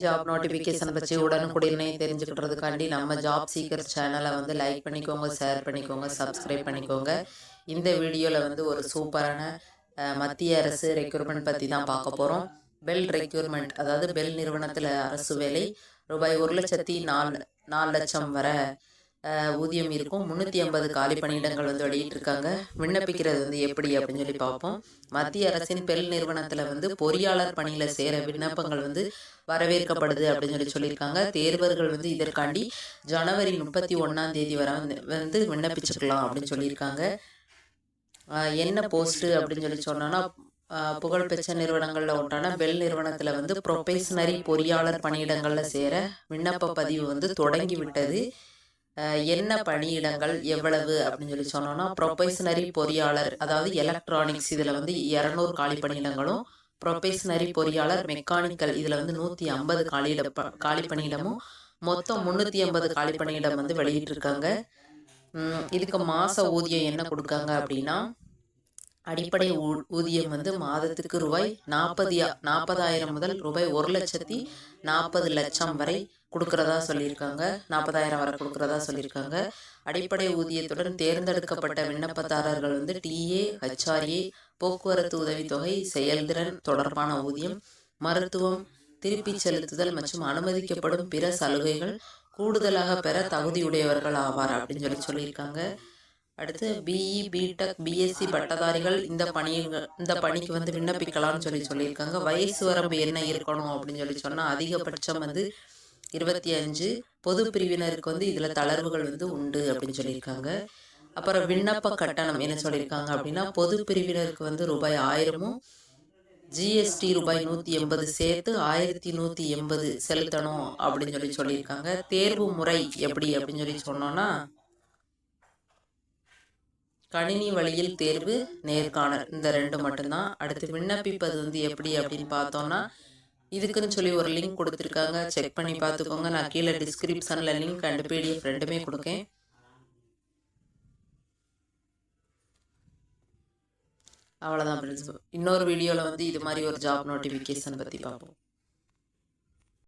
Job notification பற்றி உடனுக்குடனே தெரிஞ்சுக்கிறதுக்காண்டி நம்ம ஜாப் சீக்கர் சேனலை வந்து லைக் பண்ணிக்கோங்க, ஷேர் பண்ணிக்கோங்க, சப்ஸ்கிரைப் பண்ணிக்கோங்க. இந்த வீடியோவில் வந்து ஒரு சூப்பரான மத்திய அரசு ரெக்ரூட்மெண்ட் பற்றி தான் பார்க்க போகிறோம். பெல் ரெக்ரூட்மெண்ட், அதாவது பெல் நிறுவனத்தில் அரசு வேலை ரூபாய் 1,04,00,000 வரை ஊதியம் இருக்கும். 350 காலி பணியிடங்கள் வந்து வெளியிட்டிருக்காங்க. விண்ணப்பிக்கிறது வந்து எப்படி அப்படின்னு சொல்லி பார்ப்போம். மத்திய அரசின் பெல் நிறுவனத்தில் வந்து பொறியாளர் பணியில் சேர விண்ணப்பங்கள் வந்து வரவேற்கப்படுது அப்படின்னு சொல்லியிருக்காங்க. தேர்வர்கள் வந்து இதற்காண்டி ஜனவரி 31 வரை வந்து விண்ணப்பிச்சுக்கலாம் அப்படின்னு சொல்லியிருக்காங்க. என்ன போஸ்ட்டு அப்படின்னு சொல்லி சொன்னோன்னா, புகழ்பெற்ற நிறுவனங்களில் ஒன்றான பெல் நிறுவனத்தில் வந்து ப்ரொபேஷனரி பொறியாளர் பணியிடங்களில் சேர விண்ணப்ப பதிவு வந்து தொடங்கி விட்டது. என்ன பணியிடங்கள் எவ்வளவு அப்படின்னு சொல்லி சொன்னோன்னா, ப்ரொபேஷனரி பொறியாளர், அதாவது எலக்ட்ரானிக்ஸ், இதில் வந்து 200 காலி பணியிடங்களும், ப்ரொபேஷனரி பொறியாளர் மெக்கானிக்கல் இதில் வந்து 150 காலி பணியிடமும், மொத்தம் 380 காலி பணியிடம் வந்து வெளியிட்டிருக்காங்க. இதுக்கு மாத ஊதியம் என்ன கொடுக்காங்க அப்படின்னா, அடிப்படை ஊதியம் வந்து மாதத்துக்கு ரூபாய் 40,000 முதல் ரூபாய் 1,40,00,000 வரை கொடுக்கறதா சொல்லியிருக்காங்க. 40,000 வரை கொடுக்கறதா சொல்லியிருக்காங்க. அடிப்படை ஊதியத்துடன் தேர்ந்தெடுக்கப்பட்ட விண்ணப்பதாரர்கள் வந்து டிஏ, ஹெச்ஆர்ஏ, போக்குவரத்து உதவித்தொகை, செயல்திறன் தொடர்பான ஊதியம், மருத்துவம், திருப்பி செலுத்துதல் மற்றும் அனுமதிக்கப்படும் பிற சலுகைகள் கூடுதலாக பெற தகுதியுடையவர்கள் ஆவார் அப்படின்னு சொல்லியிருக்காங்க. அடுத்து பிஇ, பிடெக், பிஎஸ்சி பட்டதாரிகள் இந்த பணிக்கு வந்து விண்ணப்பிக்கலாம்னு சொல்லியிருக்காங்க. வயசு வரம்பு என்ன இருக்கணும் அப்படின்னு சொன்னால், அதிகபட்சம் வந்து 25. பொது பிரிவினருக்கு வந்து இதில் தளர்வுகள் வந்து உண்டு அப்படின்னு சொல்லியிருக்காங்க. அப்புறம் விண்ணப்ப கட்டணம் என்ன சொல்லியிருக்காங்க அப்படின்னா, பொது பிரிவினருக்கு வந்து ரூபாய் 1000, ஜிஎஸ்டி ரூபாய் 180 சேர்த்து 1180 செலுத்தணும் அப்படின்னு சொல்லியிருக்காங்க. தேர்வு முறை எப்படி அப்படின்னு சொன்னோன்னா, கணினி வழியில் தேர்வு, நேர்காணல், இந்த 2 மட்டும்தான். அடுத்து விண்ணப்பிப்பது வந்து எப்படி அப்படின்னு பார்த்தோன்னா, இதுக்குன்னு சொல்லி ஒரு லிங்க் கொடுத்துருக்காங்க, செக் பண்ணி பார்த்துக்கோங்க. நான் கீழே டிஸ்கிரிப்ஷனில் லிங்க் அண்ட் பிடிஎஃப் ரெண்டுமே கொடுக்கேன். அவ்வளோதான் ஃப்ரெண்ட்ஸ். இன்னொரு வீடியோவில் வந்து இது மாதிரி ஒரு ஜாப் நோட்டிஃபிகேஷன் பற்றி பார்ப்போம்.